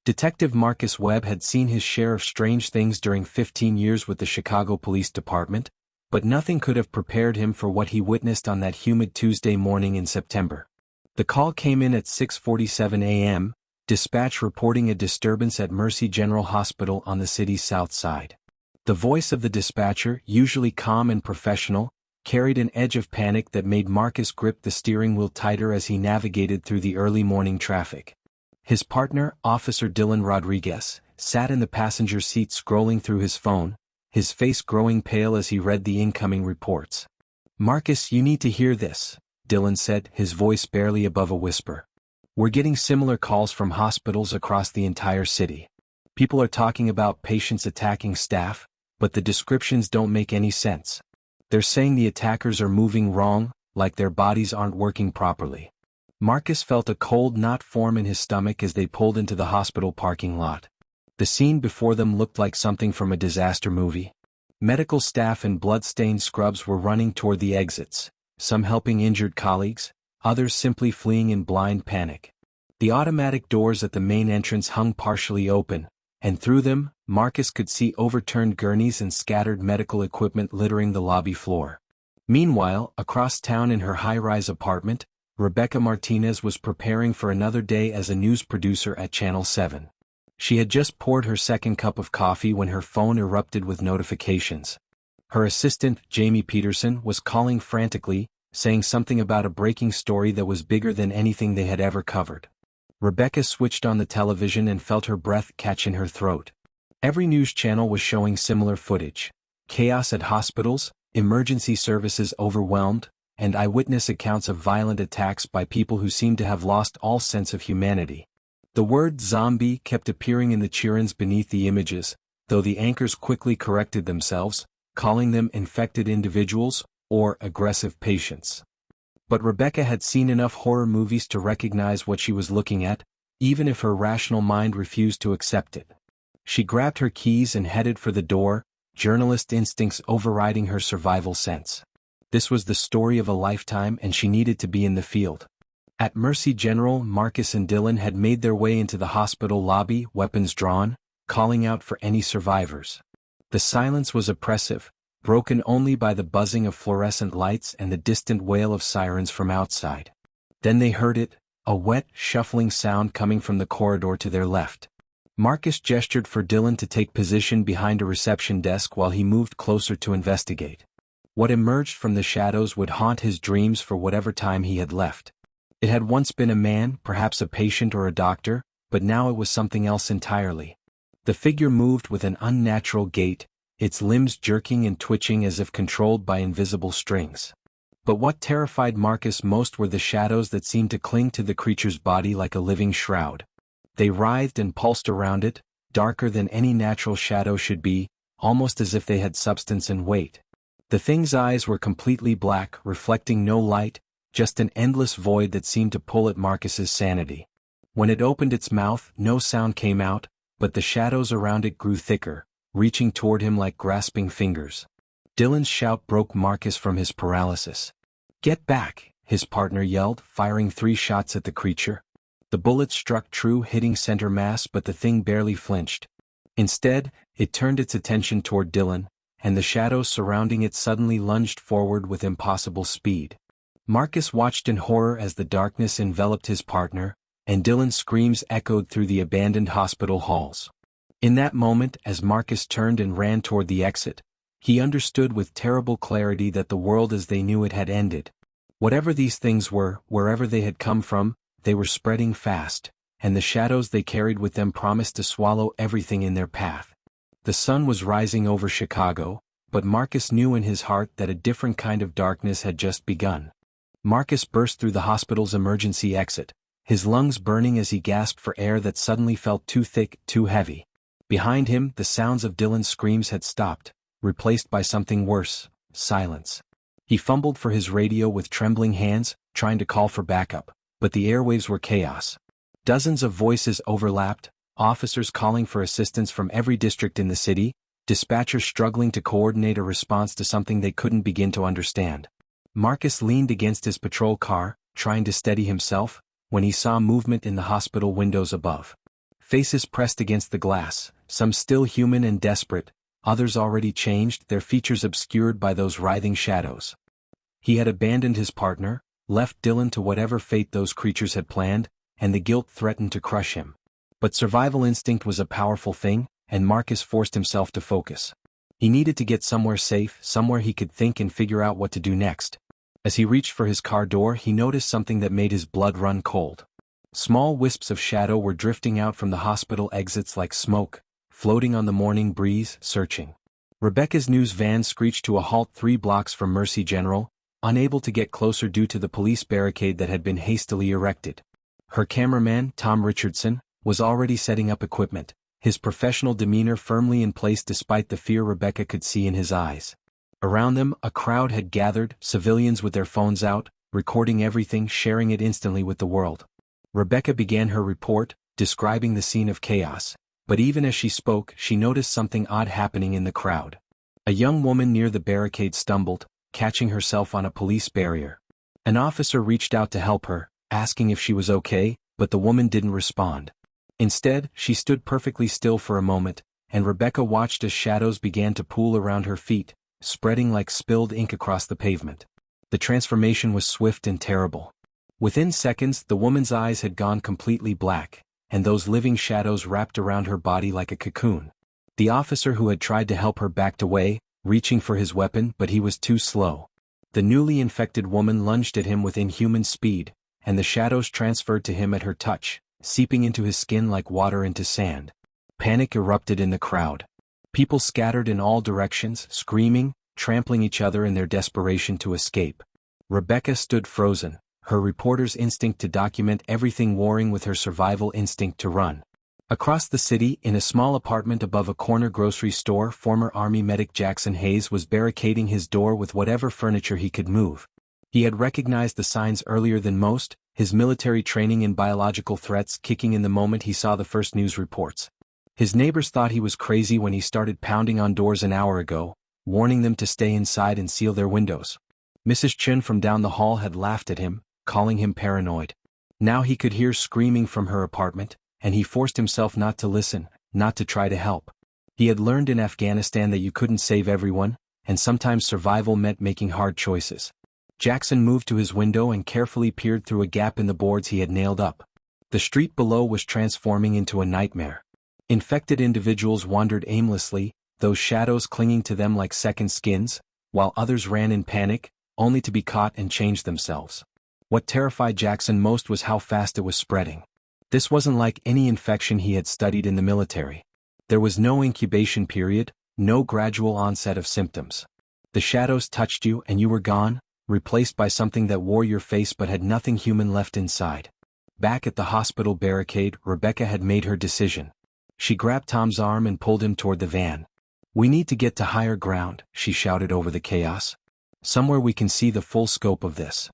Detective Marcus Webb had seen his share of strange things during 15 years with the Chicago Police Department, but nothing could have prepared him for what he witnessed on that humid Tuesday morning in September. The call came in at 6:47 a.m., dispatch reporting a disturbance at Mercy General Hospital on the city's south side. The voice of the dispatcher, usually calm and professional, carried an edge of panic that made Marcus grip the steering wheel tighter as he navigated through the early morning traffic. His partner, Officer Dylan Rodriguez, sat in the passenger seat scrolling through his phone, his face growing pale as he read the incoming reports. "Marcus, you need to hear this," Dylan said, his voice barely above a whisper. "We're getting similar calls from hospitals across the entire city. People are talking about patients attacking staff, but the descriptions don't make any sense. They're saying the attackers are moving wrong, like their bodies aren't working properly." Marcus felt a cold knot form in his stomach as they pulled into the hospital parking lot. The scene before them looked like something from a disaster movie. Medical staff in blood-stained scrubs were running toward the exits, some helping injured colleagues, others simply fleeing in blind panic. The automatic doors at the main entrance hung partially open, and through them, Marcus could see overturned gurneys and scattered medical equipment littering the lobby floor. Meanwhile, across town in her high-rise apartment, Rebecca Martinez was preparing for another day as a news producer at Channel 7. She had just poured her second cup of coffee when her phone erupted with notifications. Her assistant, Jamie Peterson, was calling frantically, saying something about a breaking story that was bigger than anything they had ever covered. Rebecca switched on the television and felt her breath catch in her throat. Every news channel was showing similar footage: chaos at hospitals, emergency services overwhelmed, and eyewitness accounts of violent attacks by people who seemed to have lost all sense of humanity. The word zombie kept appearing in the chirons beneath the images, though the anchors quickly corrected themselves, calling them infected individuals or aggressive patients. But Rebecca had seen enough horror movies to recognize what she was looking at, even if her rational mind refused to accept it. She grabbed her keys and headed for the door, journalist instincts overriding her survival sense. This was the story of a lifetime and she needed to be in the field. At Mercy General, Marcus and Dylan had made their way into the hospital lobby, weapons drawn, calling out for any survivors. The silence was oppressive, broken only by the buzzing of fluorescent lights and the distant wail of sirens from outside. Then they heard it, a wet, shuffling sound coming from the corridor to their left. Marcus gestured for Dylan to take position behind a reception desk while he moved closer to investigate. What emerged from the shadows would haunt his dreams for whatever time he had left. It had once been a man, perhaps a patient or a doctor, but now it was something else entirely. The figure moved with an unnatural gait, its limbs jerking and twitching as if controlled by invisible strings. But what terrified Marcus most were the shadows that seemed to cling to the creature's body like a living shroud. They writhed and pulsed around it, darker than any natural shadow should be, almost as if they had substance and weight. The thing's eyes were completely black, reflecting no light, just an endless void that seemed to pull at Marcus's sanity. When it opened its mouth, no sound came out, but the shadows around it grew thicker, reaching toward him like grasping fingers. Dylan's shout broke Marcus from his paralysis. "Get back!" his partner yelled, firing 3 shots at the creature. The bullets struck true, hitting center mass, but the thing barely flinched. Instead, it turned its attention toward Dylan, and the shadows surrounding it suddenly lunged forward with impossible speed. Marcus watched in horror as the darkness enveloped his partner, and Dylan's screams echoed through the abandoned hospital halls. In that moment, as Marcus turned and ran toward the exit, he understood with terrible clarity that the world as they knew it had ended. Whatever these things were, wherever they had come from, they were spreading fast, and the shadows they carried with them promised to swallow everything in their path. The sun was rising over Chicago, but Marcus knew in his heart that a different kind of darkness had just begun. Marcus burst through the hospital's emergency exit, his lungs burning as he gasped for air that suddenly felt too thick, too heavy. Behind him, the sounds of Dylan's screams had stopped, replaced by something worse: silence. He fumbled for his radio with trembling hands, trying to call for backup, but the airwaves were chaos. Dozens of voices overlapped, officers calling for assistance from every district in the city, dispatchers struggling to coordinate a response to something they couldn't begin to understand. Marcus leaned against his patrol car, trying to steady himself, when he saw movement in the hospital windows above. Faces pressed against the glass, some still human and desperate, others already changed, their features obscured by those writhing shadows. He had abandoned his partner, left Dylan to whatever fate those creatures had planned, and the guilt threatened to crush him. But survival instinct was a powerful thing, and Marcus forced himself to focus. He needed to get somewhere safe, somewhere he could think and figure out what to do next. As he reached for his car door, he noticed something that made his blood run cold. Small wisps of shadow were drifting out from the hospital exits like smoke, floating on the morning breeze, searching. Rebecca's news van screeched to a halt 3 blocks from Mercy General, unable to get closer due to the police barricade that had been hastily erected. Her cameraman, Tom Richardson, was already setting up equipment, his professional demeanor firmly in place despite the fear Rebecca could see in his eyes. Around them, a crowd had gathered, civilians with their phones out, recording everything, sharing it instantly with the world. Rebecca began her report, describing the scene of chaos, but even as she spoke, she noticed something odd happening in the crowd. A young woman near the barricade stumbled, catching herself on a police barrier. An officer reached out to help her, asking if she was okay, but the woman didn't respond. Instead, she stood perfectly still for a moment, and Rebecca watched as shadows began to pool around her feet, spreading like spilled ink across the pavement. The transformation was swift and terrible. Within seconds, the woman's eyes had gone completely black, and those living shadows wrapped around her body like a cocoon. The officer who had tried to help her backed away, reaching for his weapon, but he was too slow. The newly infected woman lunged at him with inhuman speed, and the shadows transferred to him at her touch, seeping into his skin like water into sand. Panic erupted in the crowd. People scattered in all directions, screaming, trampling each other in their desperation to escape. Rebecca stood frozen, her reporter's instinct to document everything warring with her survival instinct to run. Across the city, in a small apartment above a corner grocery store, former Army medic Jackson Hayes was barricading his door with whatever furniture he could move. He had recognized the signs earlier than most, his military training in biological threats kicking in the moment he saw the first news reports. His neighbors thought he was crazy when he started pounding on doors an hour ago, warning them to stay inside and seal their windows. Mrs. Chun from down the hall had laughed at him, calling him paranoid. Now he could hear screaming from her apartment, and he forced himself not to listen, not to try to help. He had learned in Afghanistan that you couldn't save everyone, and sometimes survival meant making hard choices. Jackson moved to his window and carefully peered through a gap in the boards he had nailed up. The street below was transforming into a nightmare. Infected individuals wandered aimlessly, those shadows clinging to them like second skins, while others ran in panic, only to be caught and change themselves. What terrified Jackson most was how fast it was spreading. This wasn't like any infection he had studied in the military. There was no incubation period, no gradual onset of symptoms. The shadows touched you and you were gone, replaced by something that wore your face but had nothing human left inside. Back at the hospital barricade, Rebecca had made her decision. She grabbed Tom's arm and pulled him toward the van. "We need to get to higher ground," she shouted over the chaos. "Somewhere we can see the full scope of this."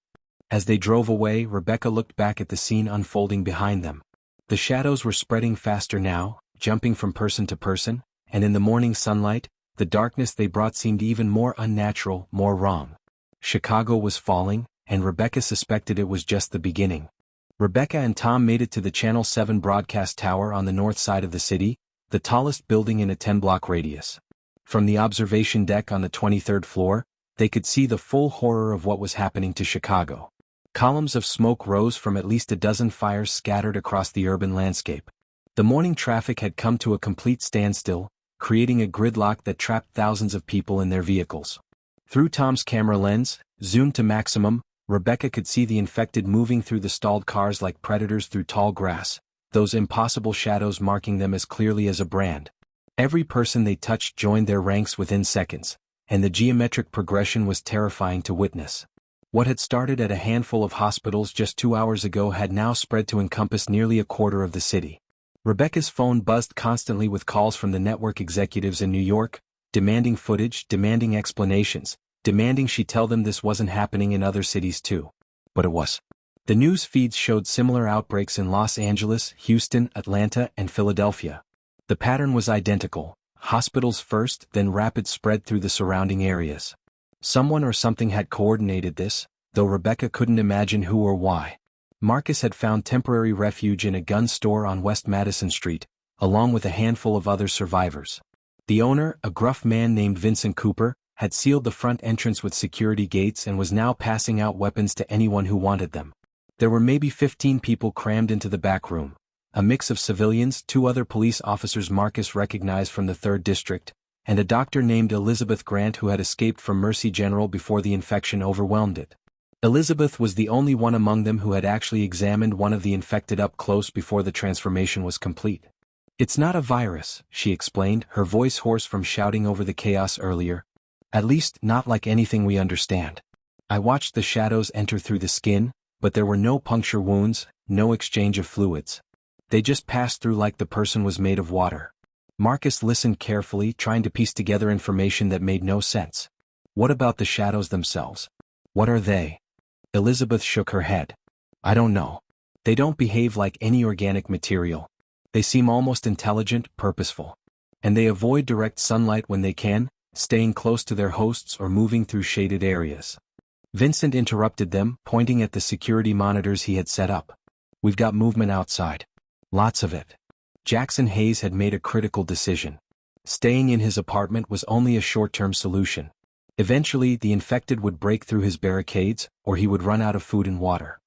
As they drove away, Rebecca looked back at the scene unfolding behind them. The shadows were spreading faster now, jumping from person to person, and in the morning sunlight, the darkness they brought seemed even more unnatural, more wrong. Chicago was falling, and Rebecca suspected it was just the beginning. Rebecca and Tom made it to the Channel 7 broadcast tower on the north side of the city, the tallest building in a 10-block radius. From the observation deck on the 23rd floor, they could see the full horror of what was happening to Chicago. Columns of smoke rose from at least a dozen fires scattered across the urban landscape. The morning traffic had come to a complete standstill, creating a gridlock that trapped thousands of people in their vehicles. Through Tom's camera lens, zoomed to maximum, Rebecca could see the infected moving through the stalled cars like predators through tall grass, those impossible shadows marking them as clearly as a brand. Every person they touched joined their ranks within seconds, and the geometric progression was terrifying to witness. What had started at a handful of hospitals just 2 hours ago had now spread to encompass nearly a quarter of the city. Rebecca's phone buzzed constantly with calls from the network executives in New York, demanding footage, demanding explanations, demanding she tell them this wasn't happening in other cities too. But it was. The news feeds showed similar outbreaks in Los Angeles, Houston, Atlanta, and Philadelphia. The pattern was identical: hospitals first, then rapid spread through the surrounding areas. Someone or something had coordinated this, though Rebecca couldn't imagine who or why. Marcus had found temporary refuge in a gun store on West Madison Street, along with a handful of other survivors. The owner, a gruff man named Vincent Cooper, had sealed the front entrance with security gates and was now passing out weapons to anyone who wanted them. There were maybe 15 people crammed into the back room, a mix of civilians, 2 other police officers Marcus recognized from the 3rd District, and a doctor named Elizabeth Grant who had escaped from Mercy General before the infection overwhelmed it. Elizabeth was the only one among them who had actually examined one of the infected up close before the transformation was complete. "It's not a virus," she explained, her voice hoarse from shouting over the chaos earlier. "At least, not like anything we understand. I watched the shadows enter through the skin, but there were no puncture wounds, no exchange of fluids. They just passed through like the person was made of water." Marcus listened carefully, trying to piece together information that made no sense. "What about the shadows themselves? What are they?" Elizabeth shook her head. "I don't know. They don't behave like any organic material. They seem almost intelligent, purposeful. And they avoid direct sunlight when they can, staying close to their hosts or moving through shaded areas." Vincent interrupted them, pointing at the security monitors he had set up. "We've got movement outside. Lots of it." Jackson Hayes had made a critical decision. Staying in his apartment was only a short-term solution. Eventually, the infected would break through his barricades, or he would run out of food and water.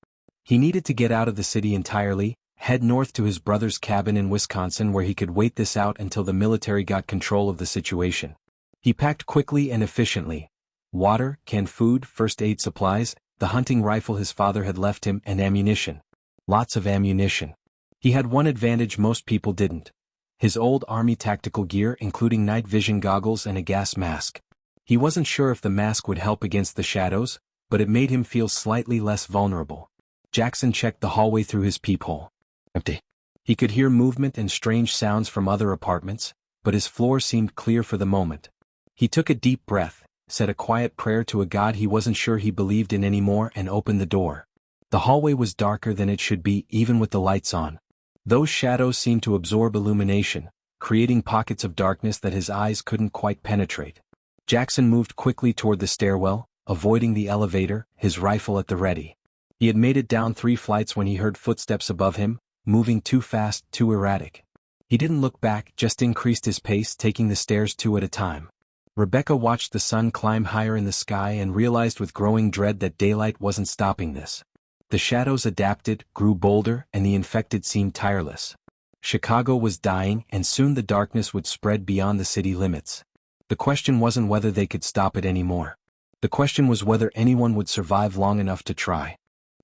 He needed to get out of the city entirely, head north to his brother's cabin in Wisconsin where he could wait this out until the military got control of the situation. He packed quickly and efficiently. Water, canned food, first aid supplies, the hunting rifle his father had left him, and ammunition. Lots of ammunition. He had one advantage most people didn't. His old army tactical gear, including night vision goggles and a gas mask. He wasn't sure if the mask would help against the shadows, but it made him feel slightly less vulnerable. Jackson checked the hallway through his peephole. Empty. He could hear movement and strange sounds from other apartments, but his floor seemed clear for the moment. He took a deep breath, said a quiet prayer to a god he wasn't sure he believed in anymore, and opened the door. The hallway was darker than it should be, even with the lights on. Those shadows seemed to absorb illumination, creating pockets of darkness that his eyes couldn't quite penetrate. Jackson moved quickly toward the stairwell, avoiding the elevator, his rifle at the ready. He had made it down 3 flights when he heard footsteps above him, moving too fast, too erratic. He didn't look back, just increased his pace, taking the stairs 2 at a time. Rebecca watched the sun climb higher in the sky and realized with growing dread that daylight wasn't stopping this. The shadows adapted, grew bolder, and the infected seemed tireless. Chicago was dying, and soon the darkness would spread beyond the city limits. The question wasn't whether they could stop it anymore. The question was whether anyone would survive long enough to try.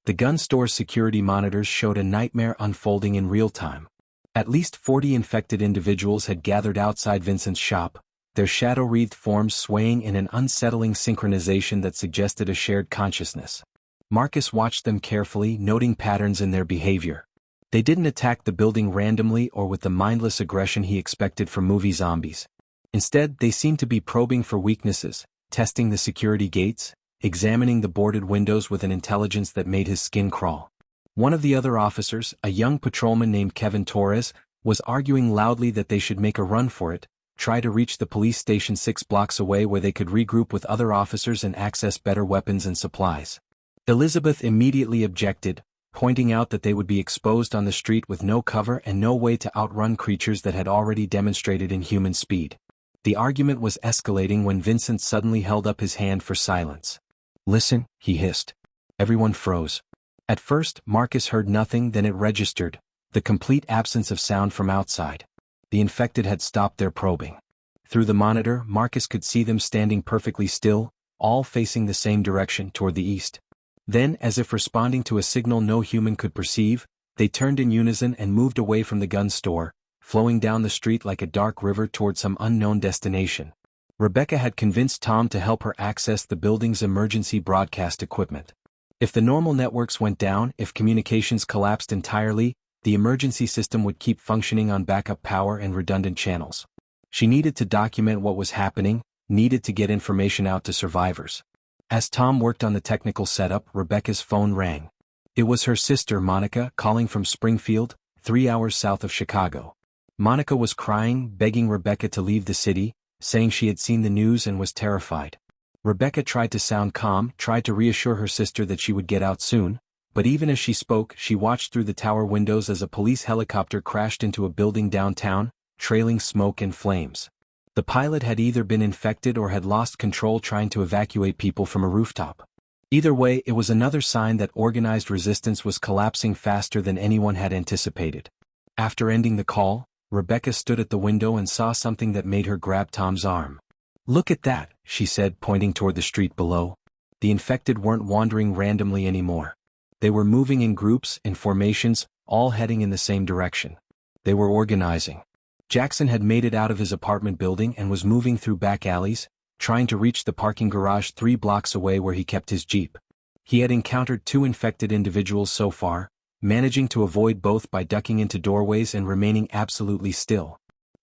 The gun store's security monitors showed a nightmare unfolding in real time. At least 40 infected individuals had gathered outside Vincent's shop, their shadow-wreathed forms swaying in an unsettling synchronization that suggested a shared consciousness. Marcus watched them carefully, noting patterns in their behavior. They didn't attack the building randomly or with the mindless aggression he expected from movie zombies. Instead, they seemed to be probing for weaknesses, testing the security gates, examining the boarded windows with an intelligence that made his skin crawl. One of the other officers, a young patrolman named Kevin Torres, was arguing loudly that they should make a run for it, try to reach the police station 6 blocks away where they could regroup with other officers and access better weapons and supplies. Elizabeth immediately objected, pointing out that they would be exposed on the street with no cover and no way to outrun creatures that had already demonstrated inhuman speed. The argument was escalating when Vincent suddenly held up his hand for silence. "Listen," he hissed. Everyone froze. At first, Marcus heard nothing, then it registered, the complete absence of sound from outside. The infected had stopped their probing. Through the monitor, Marcus could see them standing perfectly still, all facing the same direction, toward the east. Then, as if responding to a signal no human could perceive, they turned in unison and moved away from the gun store, flowing down the street like a dark river toward some unknown destination. Rebecca had convinced Tom to help her access the building's emergency broadcast equipment. If the normal networks went down, if communications collapsed entirely, the emergency system would keep functioning on backup power and redundant channels. She needed to document what was happening, needed to get information out to survivors. As Tom worked on the technical setup, Rebecca's phone rang. It was her sister Monica, calling from Springfield, 3 hours south of Chicago. Monica was crying, begging Rebecca to leave the city, saying she had seen the news and was terrified. Rebecca tried to sound calm, tried to reassure her sister that she would get out soon, But even as she spoke, she watched through the tower windows as a police helicopter crashed into a building downtown, trailing smoke and flames. The pilot had either been infected or had lost control trying to evacuate people from a rooftop. Either way, it was another sign that organized resistance was collapsing faster than anyone had anticipated. After ending the call, Rebecca stood at the window and saw something that made her grab Tom's arm. "Look at that," she said, pointing toward the street below. The infected weren't wandering randomly anymore. They were moving in groups, in formations, all heading in the same direction. They were organizing. Jackson had made it out of his apartment building and was moving through back alleys, trying to reach the parking garage 3 blocks away where he kept his Jeep. He had encountered 2 infected individuals so far, managing to avoid both by ducking into doorways and remaining absolutely still.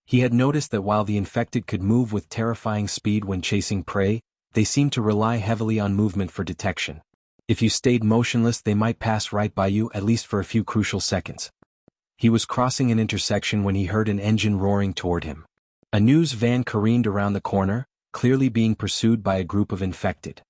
He had noticed that while the infected could move with terrifying speed when chasing prey, they seemed to rely heavily on movement for detection. If you stayed motionless, they might pass right by you, at least for a few crucial seconds. He was crossing an intersection when he heard an engine roaring toward him. A news van careened around the corner, clearly being pursued by a group of infected.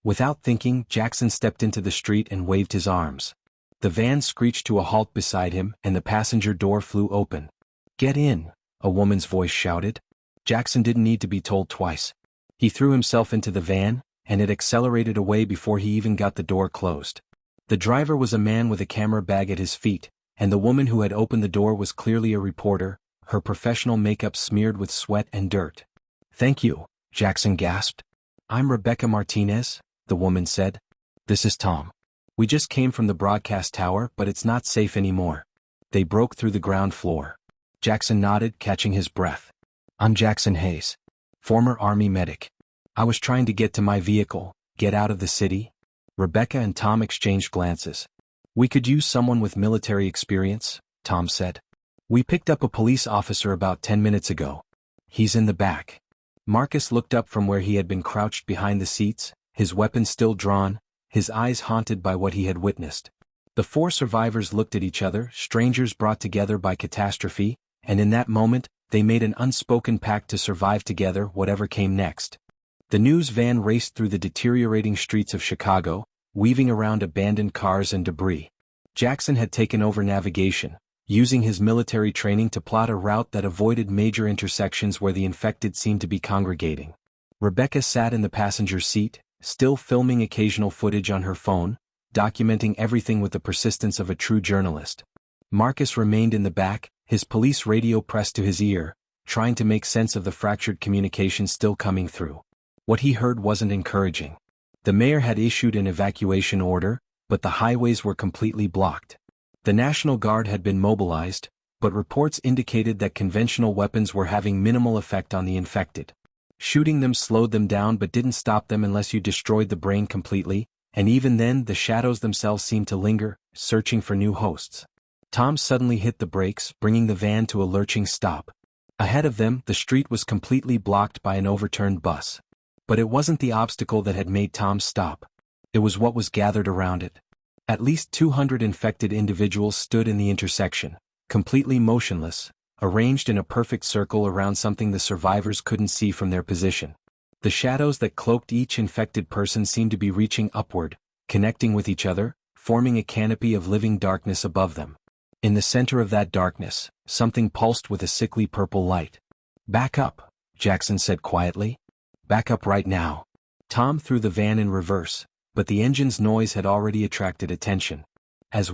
Without thinking, Jackson stepped into the street and waved his arms. The van screeched to a halt beside him, and the passenger door flew open. "Get in," a woman's voice shouted. Jackson didn't need to be told twice. He threw himself into the van, and it accelerated away before he even got the door closed. The driver was a man with a camera bag at his feet, and the woman who had opened the door was clearly a reporter, her professional makeup smeared with sweat and dirt. "Thank you," Jackson gasped. "I'm Rebecca Martinez," the woman said. "This is Tom. We just came from the broadcast tower, but it's not safe anymore. They broke through the ground floor." Jackson nodded, catching his breath. "I'm Jackson Hayes, former Army medic. I was trying to get to my vehicle, get out of the city." Rebecca and Tom exchanged glances. "We could use someone with military experience," Tom said. "We picked up a police officer about 10 minutes ago. He's in the back." Marcus looked up from where he had been crouched behind the seats, his weapon still drawn, his eyes haunted by what he had witnessed. The 4 survivors looked at each other, strangers brought together by catastrophe, and in that moment, they made an unspoken pact to survive together whatever came next. The news van raced through the deteriorating streets of Chicago, weaving around abandoned cars and debris. Jackson had taken over navigation, using his military training to plot a route that avoided major intersections where the infected seemed to be congregating. Rebecca sat in the passenger seat, still filming occasional footage on her phone, documenting everything with the persistence of a true journalist. Marcus remained in the back, his police radio pressed to his ear, trying to make sense of the fractured communication still coming through. What he heard wasn't encouraging. The mayor had issued an evacuation order, but the highways were completely blocked. The National Guard had been mobilized, but reports indicated that conventional weapons were having minimal effect on the infected. Shooting them slowed them down but didn't stop them unless you destroyed the brain completely, and even then the shadows themselves seemed to linger, searching for new hosts. Tom suddenly hit the brakes, bringing the van to a lurching stop. Ahead of them, the street was completely blocked by an overturned bus. But it wasn't the obstacle that had made Tom stop. It was what was gathered around it. At least 200 infected individuals stood in the intersection, completely motionless, arranged in a perfect circle around something the survivors couldn't see from their position. The shadows that cloaked each infected person seemed to be reaching upward, connecting with each other, forming a canopy of living darkness above them. In the center of that darkness, something pulsed with a sickly purple light. "Back up," Jackson said quietly. "Back up right now." Tom threw the van in reverse, but the engine's noise had already attracted attention. As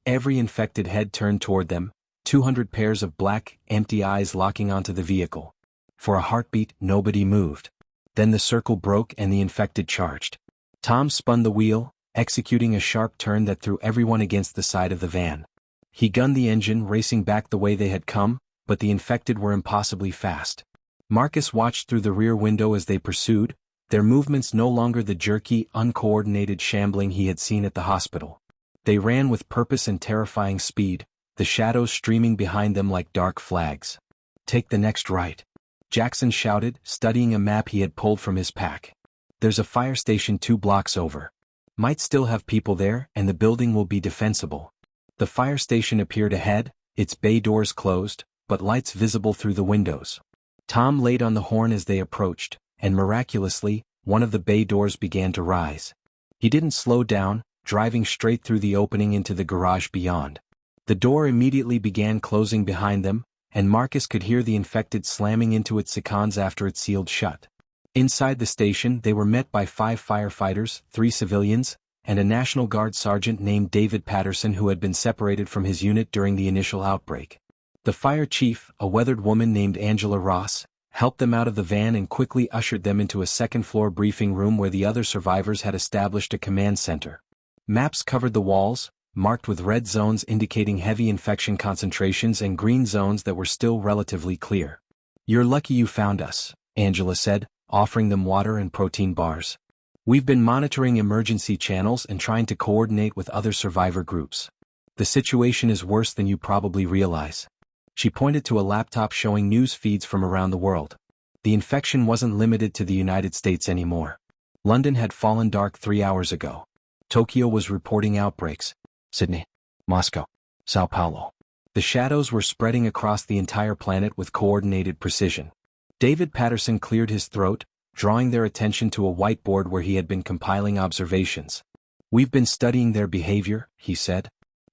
every infected head turned toward them, 200 pairs of black, empty eyes locking onto the vehicle. For a heartbeat, nobody moved. Then the circle broke and the infected charged. Tom spun the wheel, executing a sharp turn that threw everyone against the side of the van. He gunned the engine, racing back the way they had come, but the infected were impossibly fast. Marcus watched through the rear window as they pursued, their movements no longer the jerky, uncoordinated shambling he had seen at the hospital. They ran with purpose and terrifying speed, the shadows streaming behind them like dark flags. "Take the next right," Jackson shouted, studying a map he had pulled from his pack. "There's a fire station 2 blocks over. Might still have people there, and the building will be defensible." The fire station appeared ahead, its bay doors closed, but lights visible through the windows. Tom laid on the horn as they approached, and miraculously, one of the bay doors began to rise. He didn't slow down, driving straight through the opening into the garage beyond. The door immediately began closing behind them, and Marcus could hear the infected slamming into its seconds after it sealed shut. Inside the station, they were met by 5 firefighters, 3 civilians, and a National Guard sergeant named David Patterson who had been separated from his unit during the initial outbreak. The fire chief, a weathered woman named Angela Ross, helped them out of the van and quickly ushered them into a second-floor briefing room where the other survivors had established a command center. Maps covered the walls, marked with red zones indicating heavy infection concentrations and green zones that were still relatively clear. "You're lucky you found us," Angela said, offering them water and protein bars. "We've been monitoring emergency channels and trying to coordinate with other survivor groups. The situation is worse than you probably realize." She pointed to a laptop showing news feeds from around the world. The infection wasn't limited to the United States anymore. London had fallen dark 3 hours ago. Tokyo was reporting outbreaks. Sydney, Moscow, Sao Paulo. The shadows were spreading across the entire planet with coordinated precision. David Patterson cleared his throat, drawing their attention to a whiteboard where he had been compiling observations. "We've been studying their behavior," he said.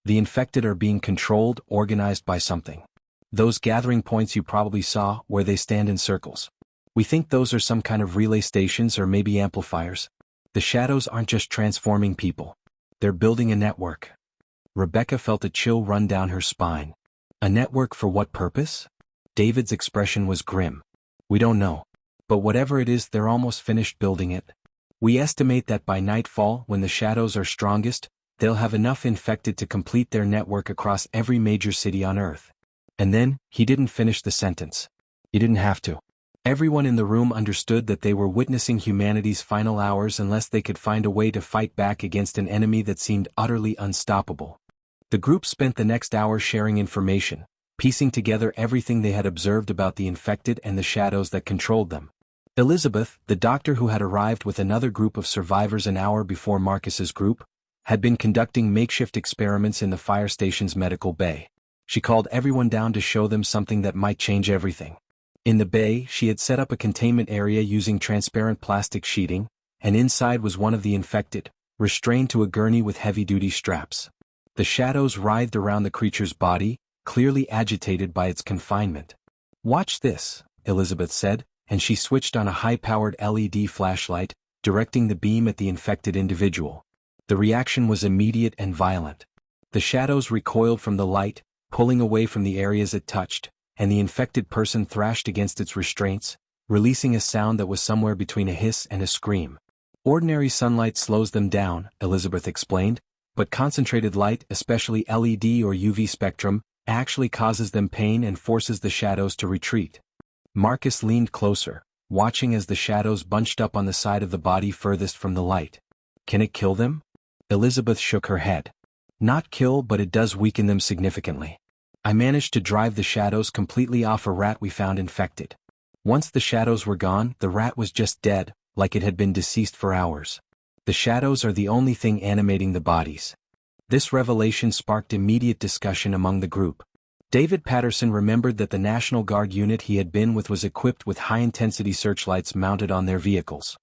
"The infected are being controlled, organized by something. Those gathering points you probably saw, where they stand in circles. We think those are some kind of relay stations or maybe amplifiers. The shadows aren't just transforming people. They're building a network." Rebecca felt a chill run down her spine. "A network for what purpose?" David's expression was grim. "We don't know. But whatever it is, they're almost finished building it. We estimate that by nightfall, when the shadows are strongest, they'll have enough infected to complete their network across every major city on Earth." And then, he didn't finish the sentence. "You didn't have to." Everyone in the room understood that they were witnessing humanity's final hours unless they could find a way to fight back against an enemy that seemed utterly unstoppable. The group spent the next hour sharing information, piecing together everything they had observed about the infected and the shadows that controlled them. Elizabeth, the doctor who had arrived with another group of survivors an hour before Marcus's group, had been conducting makeshift experiments in the fire station's medical bay. She called everyone down to show them something that might change everything. In the bay, she had set up a containment area using transparent plastic sheeting, and inside was one of the infected, restrained to a gurney with heavy-duty straps. The shadows writhed around the creature's body, clearly agitated by its confinement. "Watch this," Elizabeth said, and she switched on a high-powered LED flashlight, directing the beam at the infected individual. The reaction was immediate and violent. The shadows recoiled from the light, pulling away from the areas it touched, and the infected person thrashed against its restraints, releasing a sound that was somewhere between a hiss and a scream. "Ordinary sunlight slows them down," Elizabeth explained, "but concentrated light, especially LED or UV spectrum, actually causes them pain and forces the shadows to retreat." Marcus leaned closer, watching as the shadows bunched up on the side of the body furthest from the light. "Can it kill them?" Elizabeth shook her head. "Not kill, but it does weaken them significantly. I managed to drive the shadows completely off a rat we found infected. Once the shadows were gone, the rat was just dead, like it had been deceased for hours. The shadows are the only thing animating the bodies." This revelation sparked immediate discussion among the group. David Patterson remembered that the National Guard unit he had been with was equipped with high-intensity searchlights mounted on their vehicles.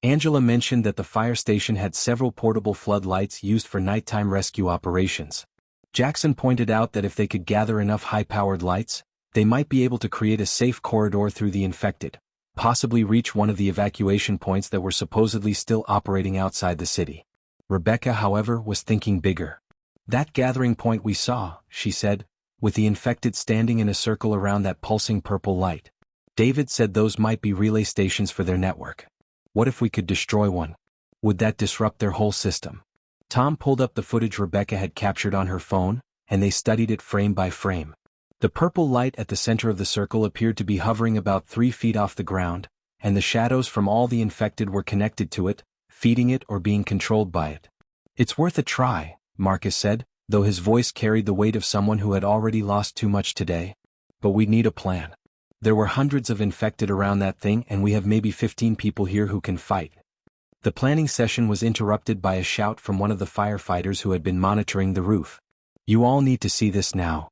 Angela mentioned that the fire station had several portable floodlights used for nighttime rescue operations. Jackson pointed out that if they could gather enough high-powered lights, they might be able to create a safe corridor through the infected, possibly reach one of the evacuation points that were supposedly still operating outside the city. Rebecca, however, was thinking bigger. "That gathering point we saw," she said, "with the infected standing in a circle around that pulsing purple light. David said those might be relay stations for their network. What if we could destroy one? Would that disrupt their whole system?" Tom pulled up the footage Rebecca had captured on her phone, and they studied it frame by frame. The purple light at the center of the circle appeared to be hovering about 3 feet off the ground, and the shadows from all the infected were connected to it, feeding it or being controlled by it. "It's worth a try," Marcus said, though his voice carried the weight of someone who had already lost too much today. "But we'd need a plan. There were hundreds of infected around that thing, and we have maybe 15 people here who can fight." The planning session was interrupted by a shout from one of the firefighters who had been monitoring the roof. "You all need to see this now."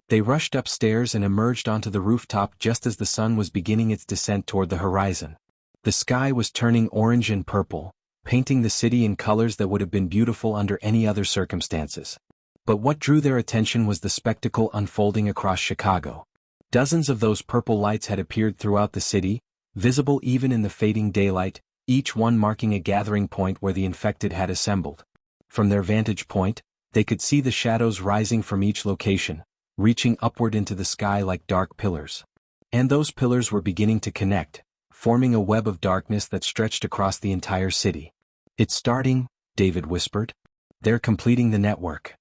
They rushed upstairs and emerged onto the rooftop just as the sun was beginning its descent toward the horizon. The sky was turning orange and purple, painting the city in colors that would have been beautiful under any other circumstances. But what drew their attention was the spectacle unfolding across Chicago. Dozens of those purple lights had appeared throughout the city, visible even in the fading daylight, each one marking a gathering point where the infected had assembled. From their vantage point, they could see the shadows rising from each location, reaching upward into the sky like dark pillars. And those pillars were beginning to connect, forming a web of darkness that stretched across the entire city. "It's starting," David whispered. "They're completing the network."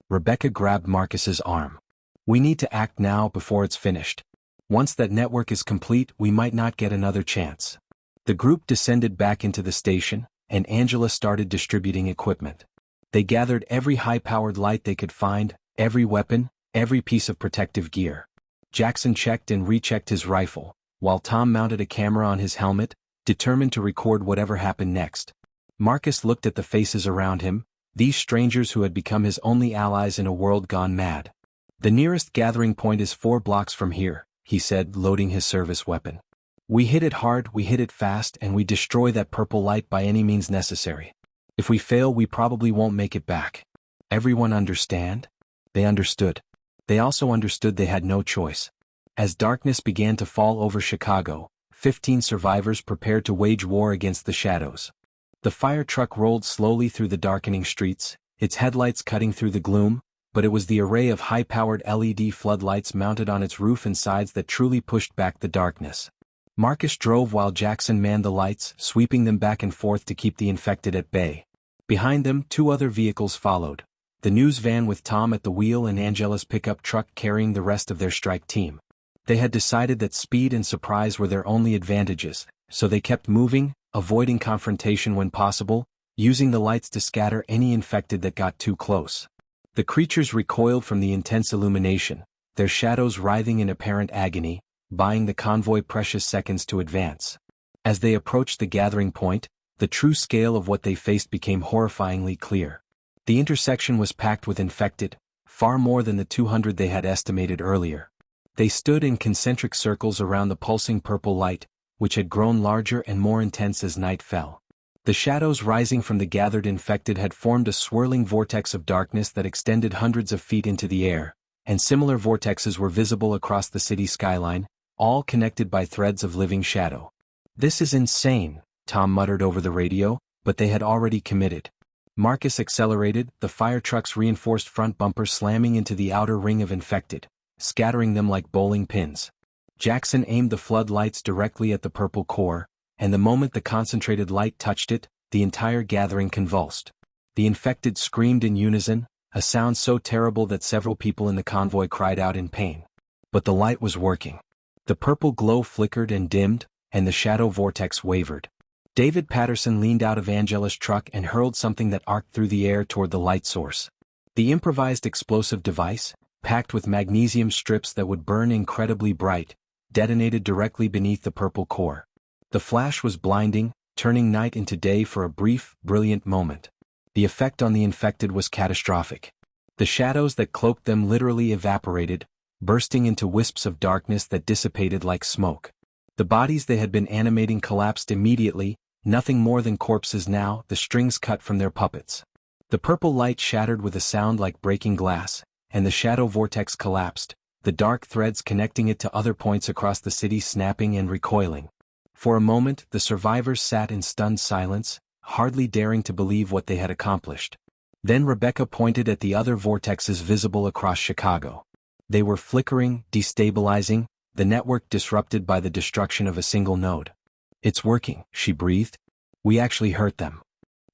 Rebecca grabbed Marcus's arm. "We need to act now before it's finished. Once that network is complete, we might not get another chance." The group descended back into the station, and Angela started distributing equipment. They gathered every high-powered light they could find, every weapon, every piece of protective gear. Jackson checked and rechecked his rifle, while Tom mounted a camera on his helmet, determined to record whatever happened next. Marcus looked at the faces around him, these strangers who had become his only allies in a world gone mad. "The nearest gathering point is 4 blocks from here," he said, loading his service weapon. "We hit it hard, we hit it fast, and we destroy that purple light by any means necessary. If we fail, we probably won't make it back." Everyone understand? They understood. They also understood they had no choice. As darkness began to fall over Chicago, 15 survivors prepared to wage war against the shadows. The fire truck rolled slowly through the darkening streets, its headlights cutting through the gloom, but it was the array of high-powered LED floodlights mounted on its roof and sides that truly pushed back the darkness. Marcus drove while Jackson manned the lights, sweeping them back and forth to keep the infected at bay. Behind them, 2 other vehicles followed, the news van with Tom at the wheel and Angela's pickup truck carrying the rest of their strike team. They had decided that speed and surprise were their only advantages, so they kept moving, avoiding confrontation when possible, using the lights to scatter any infected that got too close. The creatures recoiled from the intense illumination, their shadows writhing in apparent agony, buying the convoy precious seconds to advance. As they approached the gathering point, the true scale of what they faced became horrifyingly clear. The intersection was packed with infected, far more than the 200 they had estimated earlier. They stood in concentric circles around the pulsing purple light, which had grown larger and more intense as night fell. The shadows rising from the gathered infected had formed a swirling vortex of darkness that extended hundreds of feet into the air, and similar vortexes were visible across the city skyline, all connected by threads of living shadow. "This is insane," Tom muttered over the radio, but they had already committed. Marcus accelerated, the fire truck's reinforced front bumper slamming into the outer ring of infected, scattering them like bowling pins. Jackson aimed the floodlights directly at the purple core, and the moment the concentrated light touched it, the entire gathering convulsed. The infected screamed in unison, a sound so terrible that several people in the convoy cried out in pain. But the light was working. The purple glow flickered and dimmed, and the shadow vortex wavered. David Patterson leaned out of Angela's truck and hurled something that arced through the air toward the light source. The improvised explosive device, packed with magnesium strips that would burn incredibly bright, detonated directly beneath the purple core. The flash was blinding, turning night into day for a brief, brilliant moment. The effect on the infected was catastrophic. The shadows that cloaked them literally evaporated, bursting into wisps of darkness that dissipated like smoke. The bodies they had been animating collapsed immediately, nothing more than corpses now, the strings cut from their puppets. The purple light shattered with a sound like breaking glass, and the shadow vortex collapsed, the dark threads connecting it to other points across the city snapping and recoiling. For a moment, the survivors sat in stunned silence, hardly daring to believe what they had accomplished. Then Rebecca pointed at the other vortexes visible across Chicago. They were flickering, destabilizing, the network disrupted by the destruction of a single node. "It's working," she breathed. "We actually hurt them."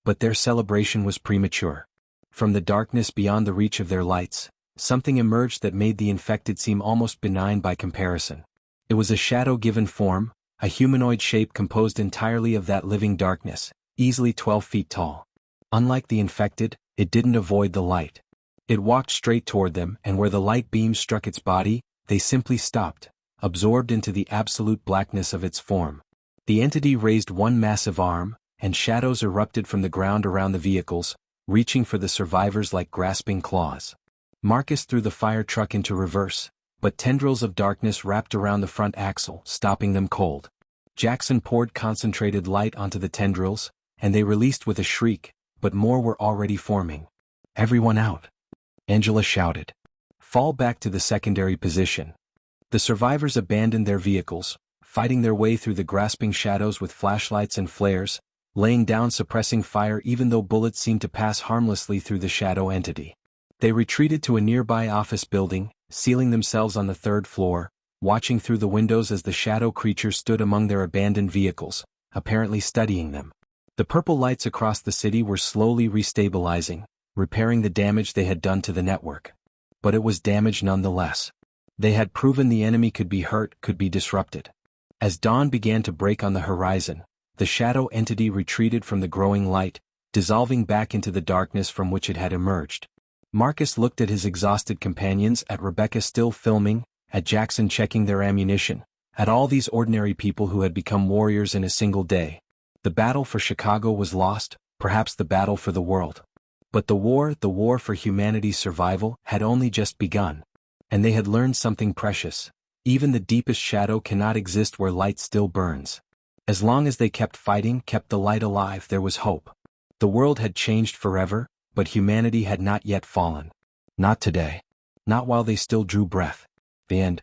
But their celebration was premature. From the darkness beyond the reach of their lights, something emerged that made the infected seem almost benign by comparison. It was a shadow-given form, a humanoid shape composed entirely of that living darkness, easily 12 feet tall. Unlike the infected, it didn't avoid the light. It walked straight toward them, and where the light beam struck its body, they simply stopped, absorbed into the absolute blackness of its form. The entity raised one massive arm, and shadows erupted from the ground around the vehicles, reaching for the survivors like grasping claws. Marcus threw the fire truck into reverse, but tendrils of darkness wrapped around the front axle, stopping them cold. Jackson poured concentrated light onto the tendrils, and they released with a shriek, but more were already forming. "Everyone out!" Angela shouted. "Fall back to the secondary position." The survivors abandoned their vehicles, fighting their way through the grasping shadows with flashlights and flares, laying down suppressing fire even though bullets seemed to pass harmlessly through the shadow entity. They retreated to a nearby office building, sealing themselves on the third floor, watching through the windows as the shadow creature stood among their abandoned vehicles, apparently studying them. The purple lights across the city were slowly restabilizing, repairing the damage they had done to the network. But it was damage nonetheless. They had proven the enemy could be hurt, could be disrupted. As dawn began to break on the horizon, the shadow entity retreated from the growing light, dissolving back into the darkness from which it had emerged. Marcus looked at his exhausted companions, at Rebecca still filming, at Jackson checking their ammunition, at all these ordinary people who had become warriors in a single day. The battle for Chicago was lost, perhaps the battle for the world. But the war for humanity's survival, had only just begun. And they had learned something precious. Even the deepest shadow cannot exist where light still burns. As long as they kept fighting, kept the light alive, there was hope. The world had changed forever, but humanity had not yet fallen. Not today. Not while they still drew breath. The end.